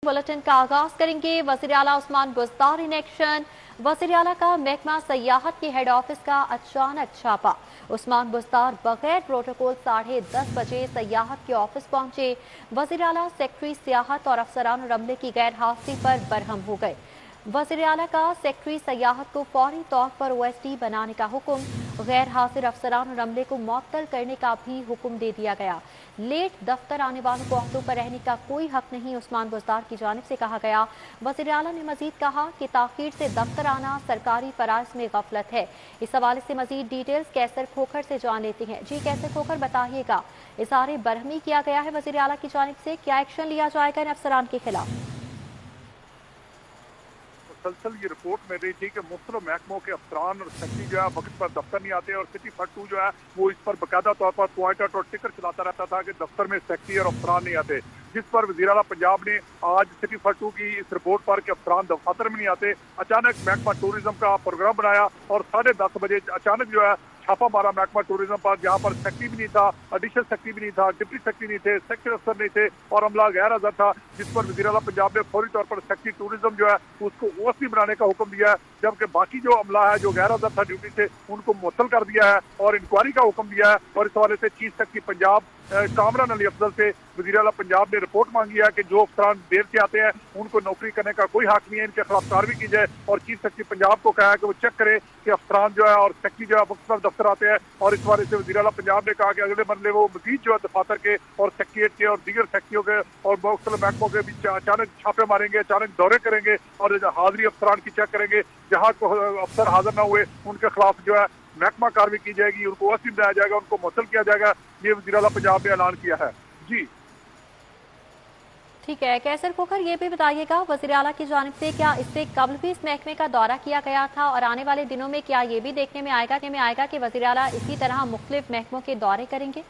Bulletin का आगाज करेंगे। वज़ीर आला उस्मान बुज़दार इन एक्शन। वज़ीर आला का महकमा सयाहत के हेड ऑफिस का अचानक छापा। उस्मान बुज़दार बगैर प्रोटोकॉल 10:30 बजे सयाहत के ऑफिस पहुंचे। वज़ीर आला सेक्रेटरी सियाहत और अफसरान और अमले की गैर हाजिरी पर बरहम हो गए। वज़ीर आला का सेक्रेटरी सियाहत को फौरी तौर पर OSD बनाने का हुक्म। गैर हाजिर अफसरान और अमले को मुअत्तल करने का भी हुक्म दे दिया गया। लेट दफ्तर आने वालों को अहदों पर रहने का कोई हक नहीं, उस्मान बुज़दार की जानिब से कहा गया। वज़ीर आला ने मजीद कहा कि ताखीर से दफ्तर आना सरकारी फराइज़ में गफलत है। इस हवाले से मजीद डिटेल्स कैसर खोखर से जान लेते हैं। जी कैसर खोखर, बताइएगा, इज़हार बरहमी किया गया है वज़ीर आला की जानिब से, क्या एक्शन लिया जाएगा इन अफसरान के खिलाफ? मुसलसल ये रिपोर्ट मिल रही थी कि मुख्तलिफ महकमों के अफसरान और सेक्रेटरी जो है वक्त पर दफ्तर नहीं आते और सिटी फट 2 जो है वो इस पर बाकायदा तौर पर पॉइंट आउट और टिकर चलाता रहता था कि दफ्तर में सेक्रेटरी और अफसरान नहीं आते, जिस पर वज़ीर आला पंजाब ने आज सिटी फट 2 की इस रिपोर्ट पर कि अफसरान दफ्तर में नहीं आते अचानक महकमा टूरिज्म का प्रोग्राम बनाया और 10:30 बजे अचानक जो है छापा मारा महकमा टूरिज्म पर, जहाँ पर सेक्रेटरी भी नहीं था, एडिशनल सेक्रेटरी भी नहीं था, डिप्टी सेक्रेटरी नहीं थे, सेक्टर अफसर नहीं थे और अमला गैर हाज़िर था, जिस पर वज़ीर आला पंजाब ने फौरी तौर पर सेक्रेटरी टूरिज्म जो है उसको OSD बनाने का हुक्म दिया है, जबकि बाकी जो अमला है जो गैर हाज़िर था ड्यूटी से उनको मुअत्तल कर दिया है और इंक्वायरी का हुक्म दिया है। और इस हवाले से चीफ सेक्रेटरी पंजाब कामरान अली अफजल से वज़ीर आला पंजाब ने रिपोर्ट मांगी है कि जो अफसरान देर से आते हैं उनको नौकरी करने का कोई हक नहीं है, इनके खिलाफ कार्रवाई की जाए। और चीफ सेक्रेटरी पंजाब को कहा है कि वो चेक करे कि अफसरान जो है और सेक्रेटरी जो है वक्त पर दफ्तर आते हैं। और इस बारे से वज़ीर आला पंजाब ने कहा कि अगले मरले वो मजीद जो है दफातर के और सेक्रेटरीट के और दीगर सेक्रेटरियों के और मुख्तलिफ महकमों के बीच अचानक छापे मारेंगे, अचानक दौरे करेंगे और हाजिरी अफसरान की चेक करेंगे। जहाँ अफसर हाजिर न हुए उनके खिलाफ जो है महकमा कार्रवाई की जाएगी, उनको OSD बनाया जाएगा, उनको मुअत्तल किया जाएगा। ये वज़ीर आला पंजाब ने ऐलान किया है। जी ठीक है कैसर खोखर, ये भी बताइएगा वज़ीर आला की जानिब से क्या इससे कबल भी इस महकमे का दौरा किया गया था और आने वाले दिनों में क्या ये भी देखने में आएगा कि वज़ीर आला इसी तरह मुख्तलिफ महकमों के दौरे करेंगे?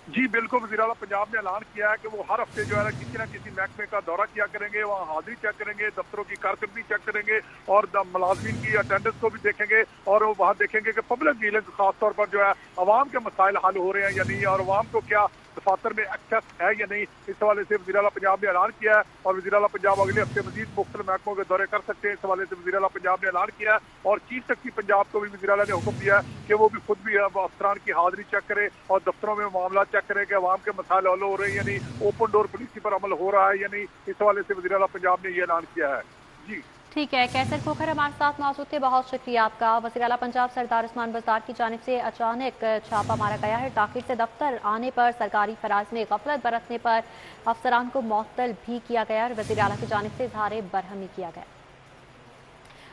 जी बिल्कुल, वज़ीर आला पंजाब ने ऐलान किया है कि वो हर हफ्ते जो है किसी न किसी महकमे का दौरा किया करेंगे, वहाँ हाजिरी चेक करेंगे, दफ्तरों की कारकर्दगी चेक करेंगे और मुलाजमीन की अटेंडेंस को भी देखेंगे और वहाँ देखेंगे कि पब्लिक डीलिंग खासतौर पर जो है अवाम के मसाइल हल हो रहे हैं या नहीं और अवाम को क्या दफातर में एक्सेस है या नहीं। इस हवाले से वज़ीर आला पंजाब ने ऐलान किया है और वज़ीर आला पंजाब अगले हफ्ते मजीद मुख्तलिफ महकमों के दौरे कर सकते हैं। इस हवाले से वज़ीर आला पंजाब ने ऐलान किया है और चीफ सेक्रेटरी पंजाब को भी वज़ीर आला ने हुक्म दिया है कि वो भी खुद भी अफसरान की हाजिरी चेक करे और दफ्तरों में मामला चेक करे कि अवाम के मसाइल हल हो रहे हैं या नहीं, ओपन डोर पॉलिसी पर अमल हो रहा है या नहीं। इस हवाले से वज़ीर आला पंजाब ने ये ऐलान किया है। जी ठीक है कैसर खोखर हमारे साथ मौजूद थे, बहुत शुक्रिया आपका। वज़ीर आला पंजाब सरदार उस्मान बुज़दार की जानिब से अचानक छापा मारा गया है। ताखीर से दफ्तर आने पर सरकारी फराइज़ में गफलत बरतने पर अफसरान को मुअत्तल भी किया गया और वज़ीर आला की जानिब से इज़हार बरहमी किया गया।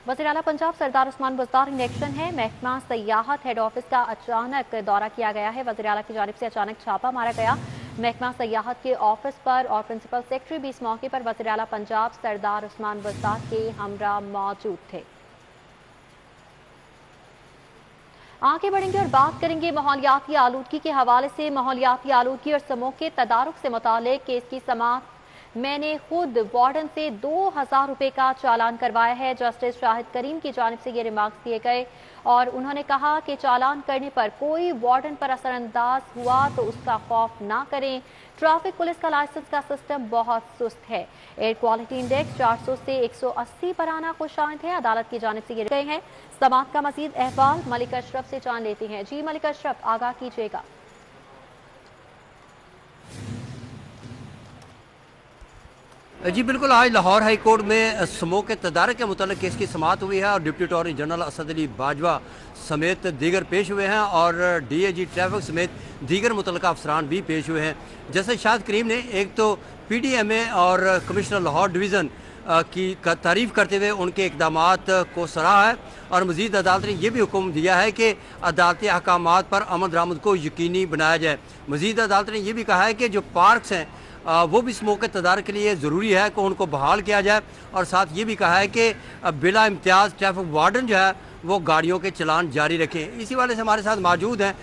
वज़ीर आला पंजाब सरदार उस्मान बुज़दार इन एक्शन है। महकमा सयाहत हेड ऑफिस का अचानक दौरा किया गया है। वज़ीर आला की जानिब से अचानक छापा मारा गया महकमा सयाहत के ऑफिस पर और प्रिंसिपल सेक्रेटरी भी इस मौके पर वज़ीर आला पंजाब सरदार उस्मान बुज़दार के हमरा मौजूद थे। आगे बढ़ेंगे और बात करेंगे माहौलियाती आलूदगी के हवाले से। माहौलियाती आलूदगी और समूह के तदारुक से मुताल्लिक केस की समाअत मैंने खुद वार्डन से 2000 रुपये का चालान करवाया है। जस्टिस शाहिद करीम की जानिब से ये रिमार्क्स दिए गए और उन्होंने कहा कि चालान करने पर कोई वार्डन पर असरअंदाज हुआ तो उसका खौफ ना करें। ट्रैफिक पुलिस का लाइसेंस का सिस्टम बहुत सुस्त है। एयर क्वालिटी इंडेक्स 400 से 180 पर आना खुशामद है। अदालत की जानिब से ये गए हैं। समाअत का मजीद अहवाल मलिक अशरफ से जान लेते हैं। जी मलिक अशरफ, आगाह कीजिएगा। जी बिल्कुल, आज लाहौर हाई कोर्ट में समूह के तदारक के मुतालिक केस की समाअत हुई है और deputy attorney general Asad Ali Bajwa समेत दीगर पेश हुए हैं और DAG ट्रैफिक समेत दीगर मुतल्लिका अफसरान भी पेश हुए हैं। जैसे शाहिद करीम ने एक तो PDMA और कमिश्नर लाहौर डिवीज़न की तारीफ़ करते हुए उनके इक़दामात को सराहा है और मज़ीद अदालत ने यह भी हुक्म दिया है कि अदालती अहकामात पर अमल दरामद को यकीनी बनाया जाए। मज़ीद अदालत ने यह भी कहा है कि जो पार्क्स हैं वो भी इस मौके तदारक के लिए ज़रूरी है कि उनको बहाल किया जाए और साथ ये भी कहा है कि बिला इम्तियाज़ ट्रैफिक वार्डन जो है वो गाड़ियों के चलान जारी रखें। इसी वाले से हमारे साथ मौजूद हैं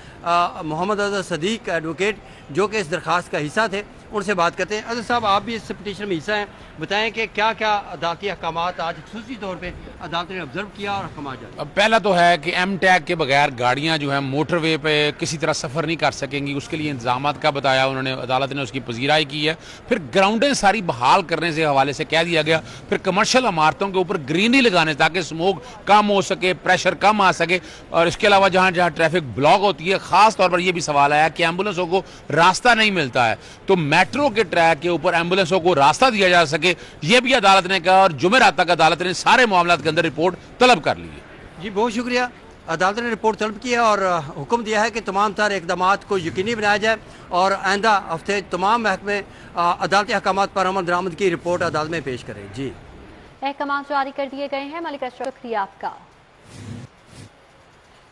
मोहम्मद अजहर सदीक एडवोकेट, जो कि इस दरख्वास्त का हिस्सा थे। उनसे बात करते हैं। अजहर साहब, आप भी इस पटिशन में हिस्सा हैं, बताएं कि क्या क्या अदालती अहकामात आज खुसूसी तौर पर अदालत ने ऑब्जर्व किया और हकम जारी। अब पहला तो है कि एम टैग के बगैर गाड़ियां जो हैं मोटर वे पे किसी तरह सफ़र नहीं कर सकेंगी, उसके लिए इंतजामात का बताया उन्होंने, अदालत ने उसकी पजीराई की है। फिर ग्राउंडें सारी बहाल करने से हवाले से कह दिया गया, फिर कमर्शियल इमारतों के ऊपर ग्रीनरी लगाने ताकि स्मोक कम हो सके, प्रेशर कम आ सके। और इसके अलावा जहाँ जहाँ ट्रैफिक ब्लॉक होती है, ख़ास तौर पर यह भी सवाल आया कि एम्बुलेंसों को रास्ता नहीं मिलता है, तो मेट्रो के ट्रैक के ऊपर एम्बुलेंसों को रास्ता दिया जा सके, यह भी अदालत ने कहा। और जुमेरात तक अदालत ने सारे मामलों के अंदर रिपोर्ट तलब कर ली है। जी बहुत शुक्रिया। अदालत ने रिपोर्ट तलब की है और हुक्म दिया है कि तमाम तर इकदाम को यकीनी बनाया जाए और आइंदा हफ्ते तमाम महकमे अदालती अहकामात पर अमल दरामद की रिपोर्ट अदालत में पेश करें। जी अहकाम जारी कर दिए गए हैं। मलिक अशरफ, शुक्रिया आपका।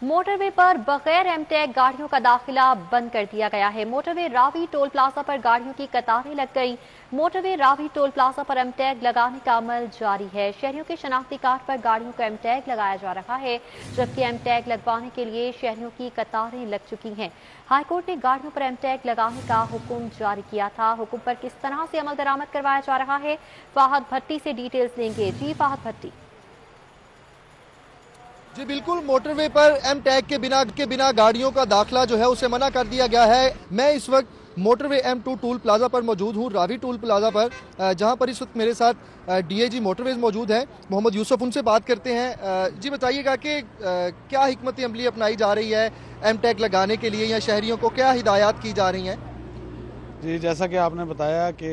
मोटरवे पर बगैर एमटैग गाड़ियों का दाखिला बंद कर दिया गया है। मोटरवे रावी टोल प्लाजा पर गाड़ियों की कतारें लग गई। मोटरवे रावी टोल प्लाजा पर एमटैग लगाने का अमल जारी है। शहरियों के शनाख्ती कार्ड पर गाड़ियों का एमटैग लगाया जा रहा है, जबकि एमटैग लगवाने के लिए शहरियों की कतारें लग चुकी हैं। हाईकोर्ट ने गाड़ियों पर एमटैग लगाने का हुक्म जारी किया था। हुक्म पर किस तरह से अमल दरामद करवाया जा रहा है, फाहद भट्टी से डिटेल्स लेंगे। जी फाहद भट्टी। जी बिल्कुल, मोटरवे पर एम टैग के बिना गाड़ियों का दाखिला जो है उसे मना कर दिया गया है। मैं इस वक्त मोटरवे M2 टोल प्लाजा पर मौजूद हूँ, रावी टोल प्लाजा पर, जहाँ पर इस वक्त मेरे साथ DAG मोटरवेज मौजूद हैं, मोहम्मद यूसुफ। उनसे बात करते हैं। जी बताइएगा कि क्या हिकमत अमली अपनाई जा रही है एम टैग लगाने के लिए, या शहरियों को क्या हिदायत की जा रही हैं? जी जैसा कि आपने बताया कि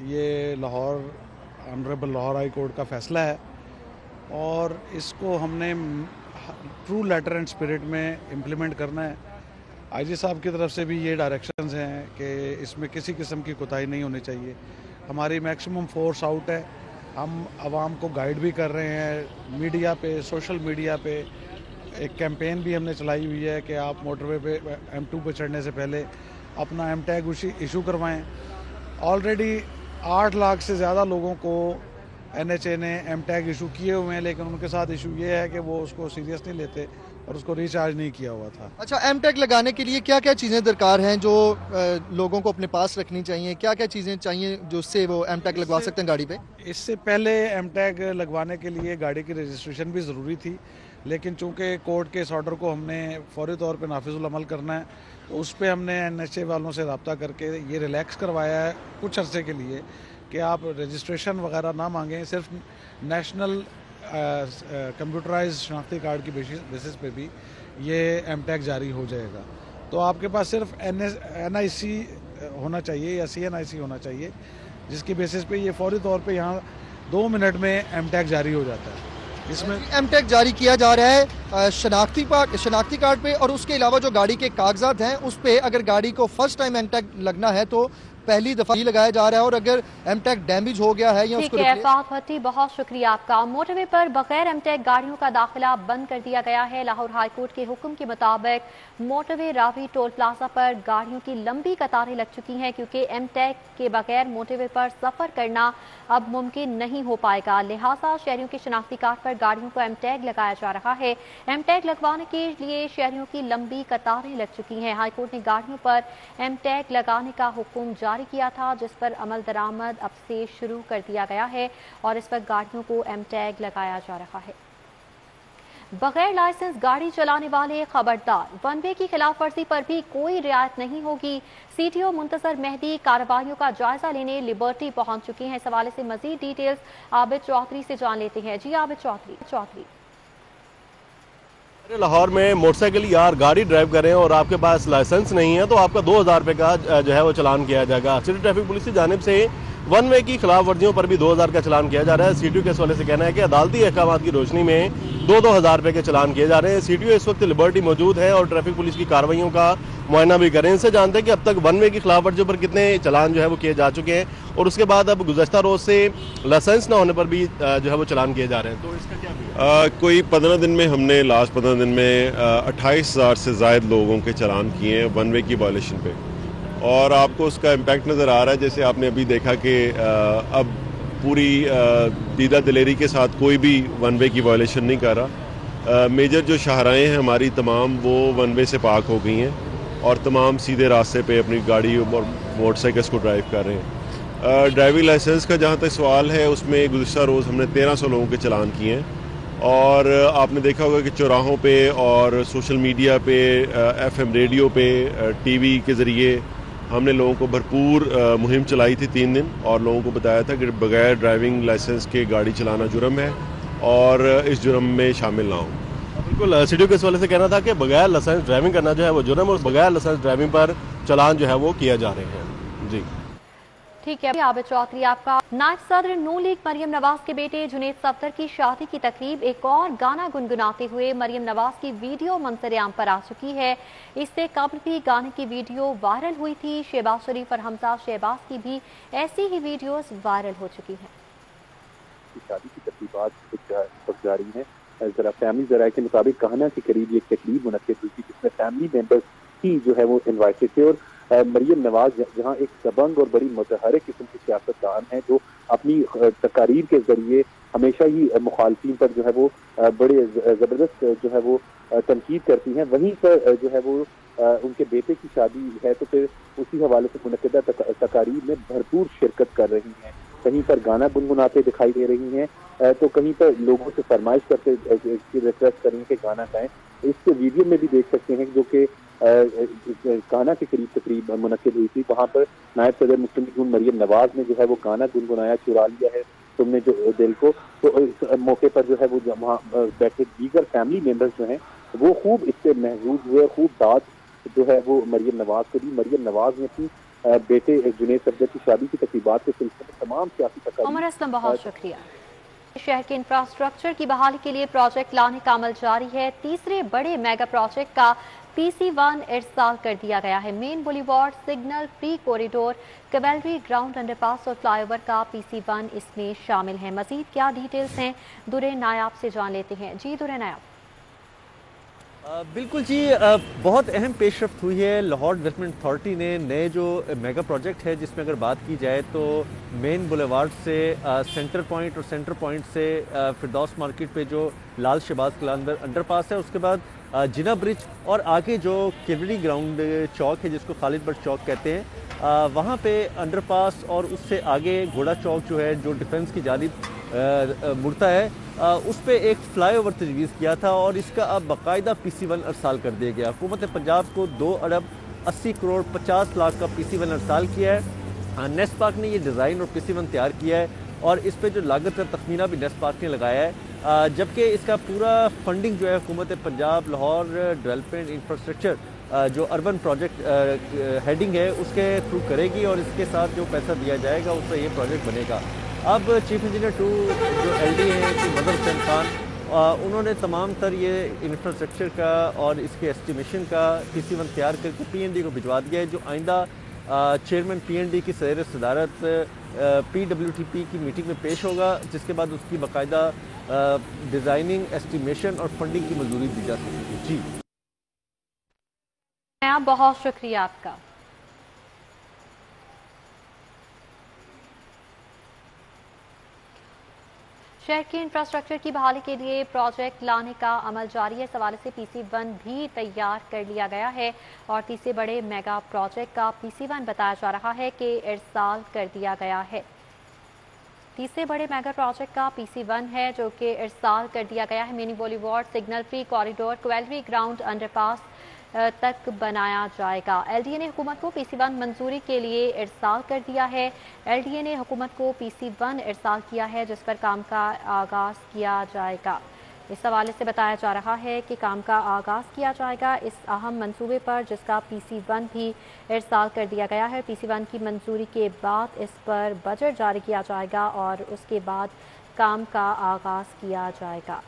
ये ऑनरेबल लाहौर हाई कोर्ट का फैसला है और इसको हमने ट्रू लेटर एंड स्पिरिट में इम्प्लीमेंट करना है। आईजी साहब की तरफ से भी ये डायरेक्शंस हैं कि इसमें किसी किस्म की कोताही नहीं होनी चाहिए। हमारी मैक्सिमम फोर्स आउट है, हम आवाम को गाइड भी कर रहे हैं। मीडिया पे, सोशल मीडिया पे एक कैंपेन भी हमने चलाई हुई है कि आप मोटरवे पे M2 पे चढ़ने से पहले अपना एम टैग इशू करवाएँ। ऑलरेडी 8 लाख से ज़्यादा लोगों को NHA ने एम टैग इशू किए हुए हैं, लेकिन उनके साथ इशू ये है कि वो उसको सीरियस नहीं लेते और उसको रिचार्ज नहीं किया हुआ था। अच्छा, एम टैग लगाने के लिए क्या क्या चीज़ें दरकार हैं जो लोगों को अपने पास रखनी चाहिए? क्या क्या चीज़ें चाहिए जिससे वो एम टैग लगवा सकते हैं गाड़ी पे? इससे पहले एम टैग लगवाने के लिए गाड़ी की रजिस्ट्रेशन भी ज़रूरी थी, लेकिन चूँकि कोर्ट के इस ऑर्डर को हमने फौरी तौर पर नाफिजुल अमल करना है, तो उस पर हमने NHA वालों से रब्ता करके ये रिलैक्स करवाया है कुछ अरसे के लिए कि आप रजिस्ट्रेशन वगैरह ना मांगें, सिर्फ नेशनल कंप्यूटराइज शनाख्ती कार्ड की बेसिस पे भी ये एम टैग जारी हो जाएगा। तो आपके पास सिर्फ NIC होना चाहिए या CNIC होना चाहिए, जिसकी बेसिस पे ये फौरी तौर पे यहाँ 2 मिनट में एम टैग जारी हो जाता है। इसमें एम टैग जारी किया जा रहा है शनाख्ती कार्ड पे, और उसके अलावा जो गाड़ी के कागजात हैं उस पे अगर गाड़ी को फर्स्ट टाइम एम टैग लगना है तो पहली दफा ही लगाया जा रहा है, और अगर एम टैग डैमेज हो गया है या उसको फाहद भट्टी, बहुत शुक्रिया आपका। मोटरवे पर बगैर एम टैग गाड़ियों का दाखिला बंद कर दिया गया है। लाहौर हाई कोर्ट के हुक्म के मुताबिक मोटरवे रावी टोल प्लाजा पर गाड़ियों की लंबी कतारें लग चुकी हैं, क्योंकि एम टैग के बगैर मोटरवे पर सफर करना अब मुमकिन नहीं हो पाएगा। लिहाजा शहरियों के शनाख्ती कार्ड पर गाड़ियों को एम टैग लगाया जा रहा है। एम टैग लगवाने के लिए शहरियों की लंबी कतारें लग चुकी हैं। हाईकोर्ट ने गाड़ियों पर एम टैग लगाने का हुक्म जारी किया था, जिस पर अमल दरामद अब से शुरू कर दिया गया है और इस पर गाड़ियों को एम टैग लगाया जा रहा है। बगैर लाइसेंस गाड़ी चलाने वाले खबरदार, वन वे की खिलाफ वर्जी पर भी कोई रियायत नहीं होगी। CTO मुंतजर मेहदी कार्रवाइयों का जायजा लेने लिबर्टी पहुंच चुके हैं। इस हवाले से मजीद डिटेल्स आबिद चौधरी से जान लेते हैं। जी आबिद चौधरी। लाहौर में मोटरसाइकिल या गाड़ी ड्राइव करें और आपके पास लाइसेंस नहीं है तो आपका 2000 रुपये का जो है वो चालान किया जाएगा। सिटी ट्रैफिक पुलिस की जानिब से वन वे की खिलाफ वर्जियों पर भी 2000 का चालान किया जा रहा है। CTO के इस वाले से कहना है कि अदालती अहकामात की रोशनी में 2-2000 रुपये के चालान किए जा रहे हैं। CTO इस वक्त लिबर्टी मौजूद है और ट्रैफिक पुलिस की कार्रवाइयों का मुआयना भी करें। इनसे जानते हैं कि अब तक वन वे की खिलाफ वर्जियों पर कितने चालान जो है वो किए जा चुके हैं और उसके बाद अब गुज़श्ता रोज से लाइसेंस न होने पर भी जो है वो चालान किए जा रहे हैं। तो इसका क्या कोई 15 दिन में हमने लास्ट 15 दिन में 28,000 से ज़ायद लोगों के चालान किए हैं वन वे की वायलेशन पे, और आपको उसका इम्पैक्ट नज़र आ रहा है। जैसे आपने अभी देखा कि अब पूरी दीदा दिलेरी के साथ कोई भी वन वे की वायलेशन नहीं कर रहा। मेजर जो शाहराएँ हैं हमारी तमाम वो वन वे से पाक हो गई हैं और तमाम सीधे रास्ते पे अपनी गाड़ी और मोटरसाइकिल्स को ड्राइव कर रहे हैं। ड्राइविंग लाइसेंस का जहाँ तक सवाल है उसमें गुज़श्ता रोज़ हमने 1300 लोगों के चालान किए हैं اور آپ نے دیکھا ہوگا کہ چوراہوں پہ اور سوشل میڈیا پہ FM ریڈیو پہ TV کے ذریعے ہم نے لوگوں کو بھرپور مہم چلائی تھی 3 دن اور لوگوں کو بتایا تھا کہ بغیر ڈرائیونگ لائسنس کے گاڑی چلانا جرم ہے اور اس جرم میں شامل نہ ہوں. بالکل CTO کے اس والے سے کہنا تھا کہ بغیر لائسنس ڈرائیونگ کرنا جو ہے وہ جرم اور بغیر لائسنس ڈرائیونگ پر چلان جو ہے وہ کیا جا رہے ہیں. جی ٹھیک ہے. عابد چودھری آپ کا. نائب صدر نون لیگ مریم نواز کے بیٹے جنید صفدر کی شادی کی تقریب ایک اور گانا گنگناتے ہوئے مریم نواز کی ویڈیو منظر عام پر آ چکی ہے. اس سے قبل بھی گانے کی ویڈیو وائرل ہوئی تھی. شہباز شریف اور حمزہ شہباز کی بھی ایسی ہی ویڈیوز وائرل ہو چکی ہیں. شادی کی تقریبات جاری ہیں. ذرا فیملی ذرائع کے مطابق کہنا کے قریب ایک تقریب منعقد ہوئی تھی جس میں فیملی ممبرز ہی جو ہے وہ انوائٹڈ تھے اور مریم نواز جہاں ایک دبنگ اور بڑی متحرک قسم کی سیاستدان ہیں جو اپنی تقاریر کے ذریعے ہمیشہ ہی مخالفین پر جو ہے وہ بڑے زبردست جو ہے وہ تنقید کرتی ہیں، وہیں پر جو ہے وہ ان کے بیٹے کی شادی ہے تو پھر اسی حوالے سے منعقدہ تقاریر میں بھرپور شرکت کر رہی ہیں. کہیں پر گانا گنگناتے دکھائی دے رہی ہیں تو کہیں پر لوگوں سے فرمائش کرتے ریکویسٹ کریں کہ گانا گائیں. اس ویڈیو میں بھی دیکھ سکتے ہیں جو کہ گانا کے قریب تقریب منعقد ہوئی تھی، وہاں پر نائب صدر مسلم لیگ مریم نواز نے جو ہے وہ گانا گنگنایا چرا لیا ہے تم نے جو دل کو. تو اس موقع پر جو ہے وہ وہاں بیٹھے دیگر فیملی ممبرز جو ہیں وہ خوب اس سے محظوظ ہوئے، خوب داد جو ہے وہ مریم نواز کو دی. مریم نواز نے اپنی بیٹے جنید صفدر کی شادی کی تقریبات کے سلسلے میں تمام سیاسی تقریبات. عمر اسلم بہت شکریہ. شہر کے انفراسٹرکچر کی بحالی کے لیے پروجیکٹ لانے کا عمل جاری ہے. تیسرے بڑے میگا پروجیکٹ کا PC1 ارسال کر دیا گیا ہے. مین بولی وارڈ، سگنل، پری کوریڈور، کیولری گراؤنڈ، انڈر پاس اور فلائی اوور کا PC1 اس میں شامل ہے. مزید کیا ڈیٹیلز ہیں درے نایاب سے جان لیتے ہیں. جی درے نایاب. بالکل جی، بہت اہم پیش رفت ہوئی ہے. لاہور ڈیولپمنٹ اتھارٹی نے نئے جو میگا پروجیکٹ ہے جس میں اگر بات کی جائے تو مین بولیوارڈ سے سینٹر پوائنٹ اور سینٹر پوائنٹ سے فردوس مارکیٹ پہ جو لال شہباز قلعہ انڈر پاس ہے، اس کے بعد جنا برج اور آگے جو کیولری گراؤنڈ چوک ہے جس کو خالد بٹ چوک کہتے ہیں، وہاں پہ انڈر پاس اور اس سے آگے گھوڑا چوک جو ہے جو ڈیفنس کی جانب مڑتا ہے، اس پہ ایک فلائی اوور تجویز کیا تھا اور اس کا اب باقاعدہ PC1 ارسال کر دیا گیا. حکومت پنجاب کو 2 ارب 80 کروڑ 50 لاکھ کا PC1 ارسال کیا ہے. نیس پارک نے یہ ڈیزائن اور PC1 تیار کیا ہے اور اس پہ جو لاگت تخمینہ بھی نیس پارک نے لگایا ہے، جبکہ اس کا پورا فنڈنگ جو ہے حکومت پنجاب لاہور ڈیولپمنٹ انفراسٹرکچر جو اربن پروجیکٹ ہیڈنگ ہے اس کے تھرو کرے گی اور اس کے ساتھ جو پیسہ دیا جائے گا اس سے یہ پروجیکٹ بنے گا. اب چیف انجینئر 2 جو LD ہیں مظہر حسین خان، انہوں نے تمام تر یہ انفراسٹرکچر کا اور اس کے اسٹیمیشن کا PC1 تیار کر کے PND کو بھجوا دیا ہے، جو آئندہ چیئرمین PND کی زیر صدارت PWTP کی میٹنگ میں پیش ہوگا، جس کے بعد اس کی باقاعدہ ڈیزائننگ، اسٹیمیشن اور فنڈنگ کی منظوری دی جا سکے گی. جی بہت شکریہ آپ کا. شہر کے انفراسٹرکچر کی بحالی کے لیے پروجیکٹ لانے کا عمل جاری ہے. اس حوالے سے PC1 بھی تیار کر لیا گیا ہے اور تیسرے بڑے میگا پروجیکٹ کا PC1 بتایا جا رہا ہے کہ ارسال کر دیا گیا ہے. تیسرے بڑے میگا پروجیکٹ کا PC1 ہے جو کہ ارسال کر دیا گیا ہے. مینی boulevard, signal, free corridor, cavalry ground, underpass تک بنایا جائے گا. LDA نے حکومت کو PC1 منظوری کے لیے ارسال کر دیا ہے. LDA نے حکومت کو PC1 ارسال کیا ہے جس پر کام کا آغاز کیا جائے گا. اس حوالے سے بتایا جا رہا ہے کہ کام کا آغاز کیا جائے گا اس اہم منصوبے پر جس کا PC1 بھی ارسال کر دیا گیا ہے. PC1 کی منظوری کے بعد اس پر بجٹ جاری کیا جائے گا اور اس کے بعد کام کا آغاز کیا جائے گا.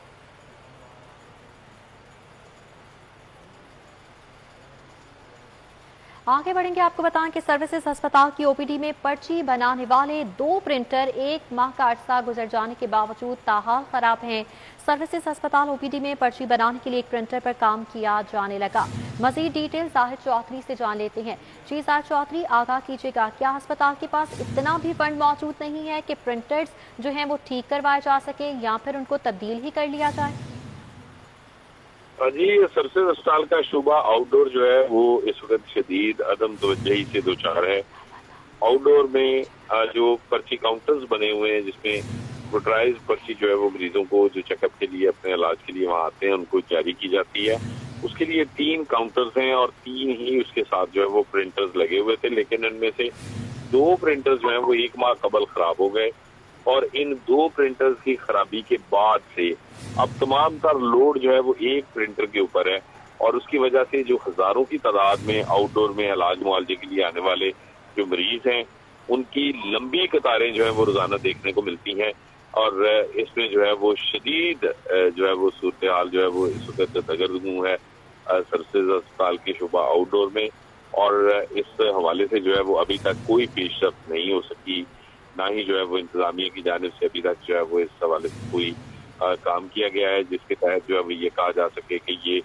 آگے بڑھیں گے. آپ کو بتائیں کہ سروسز ہسپتال کی OPD میں پرچی بنانے والے 2 پرنٹر 1 ماہ کا عرصہ گزر جانے کے باوجود تاحال خراب ہیں. سروسز ہسپتال OPD میں پرچی بنانے کے لیے ایک پرنٹر پر کام کیا جانے لگا. مزید ڈیٹیل ظاہر چودھری سے جان لیتے ہیں. جی ظاہر چودھری، آگاہ کیجیے گا، کیا ہسپتال کے پاس اتنا بھی فنڈ موجود نہیں ہے کہ پرنٹرز جو ہیں وہ ٹھیک کروائے جا سکیں یا پھر ان کو تبدیل ہی کر لیا جائے؟ جی، سروسز اسپتال کا شعبہ آؤٹ ڈور جو ہے وہ اس وقت شدید عدم توجہی سے دوچار ہے. آؤٹ ڈور میں جو پرچی کاؤنٹرز بنے ہوئے ہیں جس میں मोटराइज पर्ची जो है वो मरीजों को जो चेकअप के लिए अपने इलाज के लिए वहाँ आते हैं उनको जारी की जाती है। उसके लिए 3 काउंटर्स हैं और 3 ही उसके साथ जो है वो प्रिंटर्स लगे हुए थे, लेकिन इनमें से 2 प्रिंटर्स जो हैं वो 1 माह कबल खराब हो गए और इन 2 प्रिंटर्स की खराबी के बाद से अब तमाम तर लोड जो है वो एक प्रिंटर के ऊपर है और उसकी वजह से जो हजारों की तादाद में आउटडोर में इलाज मुआवजे के लिए आने वाले जो मरीज हैं उनकी लंबी कतारें जो है वो रोजाना देखने को मिलती हैं और इसमें जो है वो शदीद जो है वो सूरत हाल जो है वो इस वक्त दगरगू है सर्विसेज अस्पताल के शुबा आउटडोर में और इस हवाले से जो है वो अभी तक कोई पेशरफ्त नहीं हो सकी, ना ही जो है वो इंतजामिया की जानिब से अभी तक जो है वो इस हवाले से कोई काम किया गया है जिसके तहत जो है वो ये कहा जा सके कि ये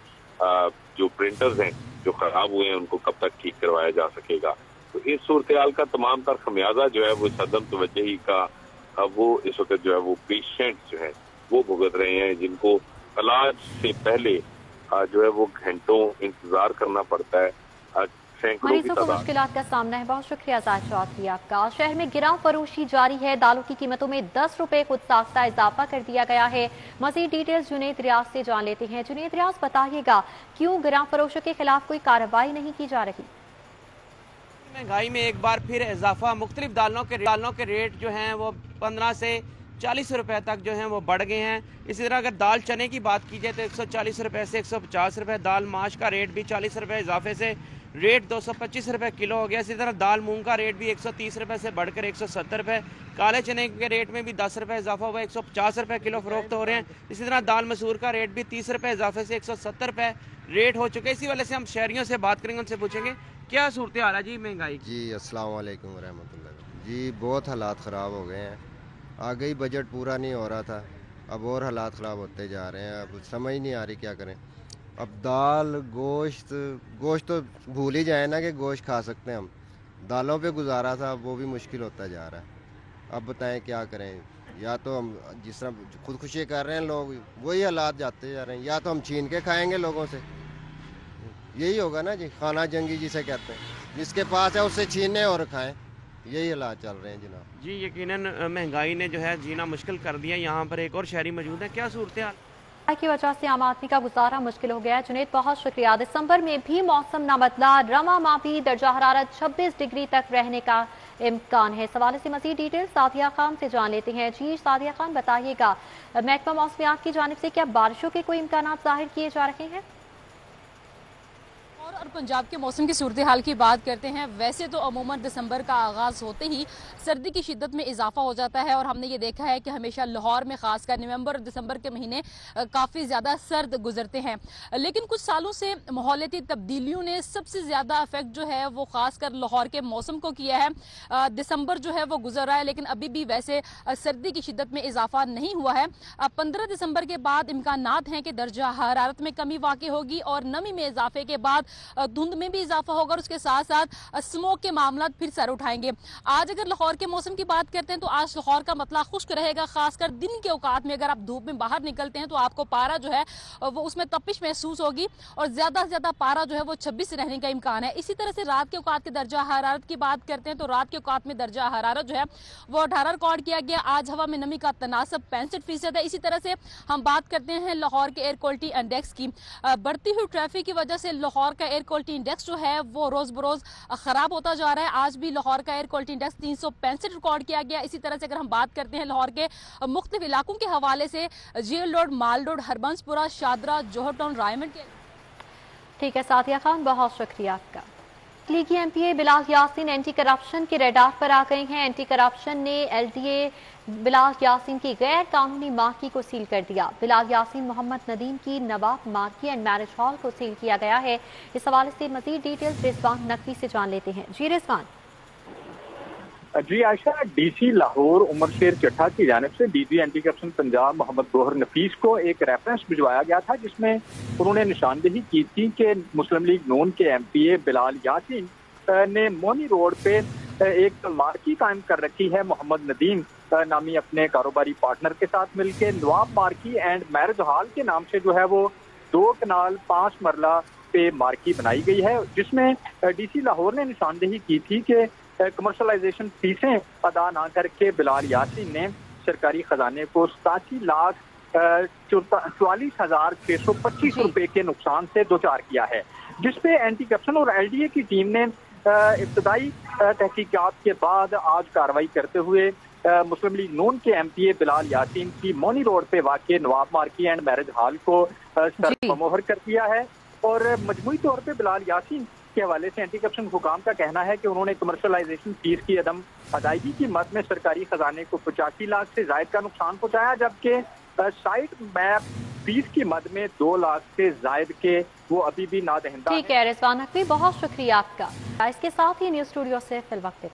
जो प्रिंटर्स हैं जो खराब हुए हैं उनको कब तक ठीक करवाया जा सकेगा। तो इस सूरत हाल का तमाम तर खमियाजा जो है वो सदम तवज्जही का वो इस वक्त जो है वो पेशेंट जो है वो भुगत रहे हैं जिनको इलाज से पहले जो है वो घंटों इंतजार करना पड़ता है। मरीजों को मुश्किलात का सामना है। बहुत शुक्रिया आजाद चौधरी आपका। शहर में गिराव फरोशी जारी है। दालों की कीमतों में 10 रुपए खुद साख्ता इजाफा कर दिया गया है। मजीद डिटेल्स जुनेद रियाज से जान लेते हैं। जुनेद रियाज, बताइएगा क्यों गिराव फरोशों के खिलाफ कोई कार्रवाई नहीं की जा रही? महंगाई में एक बार फिर इजाफा, मुख्तलिफ दालों के रेट जो हैं वो 15 से 40 रुपए तक जो हैं वो बढ़ गए हैं। इसी तरह अगर दाल चने की बात की जाए तो 140 रुपए से 150 रुपए, दाल माश का रेट भी 40 रुपए इजाफे से रेट 225 रुपए किलो हो गया। इसी तरह दाल मूंग का रेट भी 130 रुपए से बढ़कर 170 रुपए, काले चने के रेट में भी 10 रुपए इजाफा हुआ, 150 रुपए किलो फरोख्त हो रहे हैं। इसी तरह दाल मसूर का रेट भी 30 रुपए इजाफे से 170 रुपए रेट हो चुके हैं। इसी वजह से हम शहरियों से बात करेंगे, उनसे पूछेंगे क्या सूरत हाल है जी महंगाई की। जी अस्सलाम वालेकुम रहमतुल्लाह। जी बहुत हालात ख़राब हो गए हैं। आगे ही बजट पूरा नहीं हो रहा था, अब और हालात ख़राब होते जा रहे हैं। अब समझ नहीं आ रही क्या करें। अब दाल गोश्त तो भूल ही जाए ना कि गोश्त खा सकते हैं हम। दालों पे गुजारा था, वो भी मुश्किल होता जा रहा है। अब बताएं क्या करें। या तो हम जिस तरह खुदकुशी कर रहे हैं लोग, वही हालात जाते जा रहे हैं। या तो हम छीन के खाएंगे लोगों से, यही होगा ना जी, खाना जंगी जिसे कहते हैं। जिसके पास है उससे छीने और खाएं, यही हालात चल रहे हैं जनाब। जी यकीनन महंगाई ने जो है जीना मुश्किल कर दिया। यहाँ पर एक और शहरी मौजूद है, क्या सूरत हाल की वजह से आम आदमी का गुजारा मुश्किल हो गया है? जुनेद बहुत शुक्रिया। दिसंबर में भी मौसम न बदला, रवा माह भी दर्जा हरारत 26 डिग्री तक रहने का इम्कान है। सवाल से मजीद डिटेल सादिया खान से जान लेते हैं। जी सादिया खान, बताइएगा महकमा मौसमियात की जानिब से क्या बारिशों के कोई इम्कान जाहिर किए जा रहे हैं? और पंजाब के मौसम की सूरत हाल की बात करते हैं। वैसे तो अमूमन दिसंबर का आगाज़ होते ही सर्दी की शिद्दत में इजाफा हो जाता है और हमने ये देखा है कि हमेशा लाहौर में खासकर नवंबर और दिसंबर के महीने काफ़ी ज़्यादा सर्द गुजरते हैं। लेकिन कुछ सालों से माहौलियाती तब्दीलियों ने सबसे ज़्यादा इफेक्ट जो है वो खासकर लाहौर के मौसम को किया है। दिसंबर जो है वो गुजर रहा है लेकिन अभी भी वैसे सर्दी की शिद्दत में इजाफा नहीं हुआ है। 15 दिसंबर के बाद इम्कानात हैं कि दर्जा हरारत में कमी वाक़ई होगी और नमी में इजाफे के बाद धुंध में भी इजाफा होगा और उसके साथ साथ स्मोक के मामला फिर सर उठाएंगे। आज अगर लाहौर के मौसम की बात करते हैं तो आज लाहौर का मतला खुश्क रहेगा। खासकर दिन के औकात में अगर आप धूप में बाहर निकलते हैं तो आपको पारा जो है वो उसमें तपिश महसूस होगी और ज्यादा से ज्यादा पारा जो है वो 26 रहने का इम्कान है। इसी तरह से रात के औकात के दर्जा हरारत की बात करते हैं तो रात के औकात में दर्जा हरारत जो है वो 18 रिकॉर्ड किया गया। आज हवा में नमी का तनासब 65% है। इसी तरह से हम बात करते हैं लाहौर के एयर क्वालिटी इंडेक्स की। बढ़ती हुई ट्रैफिक की वजह से लाहौर का एयर क्वालिटी इंडेक्स जो है वो रोज बरोज खराब होता जा रहा है। आज भी लाहौर का एयर क्वालिटी इंडेक्स 365 रिकॉर्ड किया गया। इसी तरह से अगर हम बात करते हैं लाहौर के मुख्तलिफ इलाकों के हवाले से जेल रोड, माल रोड, हरबंसपुरा, शादरा, जोहर टाउन, रायमंड के। ठीक है सादिया खान, बहुत शुक्रिया आपका। लीगी MPa Bilal Yasin anti corruption के रेडार पर आ गए हैं। एंटी करप्शन ने एलडीए बिलाल यासीन की गैर कानूनी मार्की को सील कर दिया। बिलाल यासीन मोहम्मद नदीम की नवाब मार्की एंड मैरिज हॉल को सील किया गया है। इस हवाले से मजीद डिटेल्स रिजवान नकवी से जान लेते हैं। जी रिजवान। जी आयशा, डीसी लाहौर उमर शेर चट्ठा की जानिब से DG anti corruption Punjab Mohammad Gohar Nafees को एक रेफरेंस भिजवाया गया था जिसमें उन्होंने निशानदेही की थी कि मुस्लिम लीग नून के एमपीए बिलाल यासीन ने मोनी रोड पे एक मार्की कायम कर रखी है मोहम्मद नदीम नामी अपने कारोबारी पार्टनर के साथ मिलकर। नवाब मार्की एंड मैरिज हॉल के नाम से जो है वो 2 कनाल 5 मरला पे मार्की बनाई गई है जिसमें डीसी लाहौर ने निशानदेही की थी कि कमर्शलाइजेशन फीसें अदा ना करके बिलाल यासीन ने सरकारी खजाने को 87,44,625 रुपए के नुकसान से दो चार किया है, जिसपे एंटी करप्शन और LDA की टीम ने इब्तदाई तहकीकात के बाद आज कार्रवाई करते हुए मुस्लिम लीग नून के MPA बिलाल यासीन की मोनी रोड पे वाक़े नवाब मार्की एंड मैरिज हॉल को सरमोहर कर दिया है। और मजमूई तौर पे बिलाल यासीन के हवाले से एंटी करप्शन हुकाम का कहना है कि उन्होंने कमर्शलाइजेशन फीस की अदम अदायगी की मद में सरकारी खजाने को 85 लाख से जायद का नुकसान पहुंचाया, जबकि साइट मैप फीस की मद में 2 लाख से जायद के वो अभी भी नादहिंदा। ठीक है रिजवान नकवी, बहुत शुक्रिया आपका। इसके साथ ही न्यूज़ स्टूडियो से फिल वक्त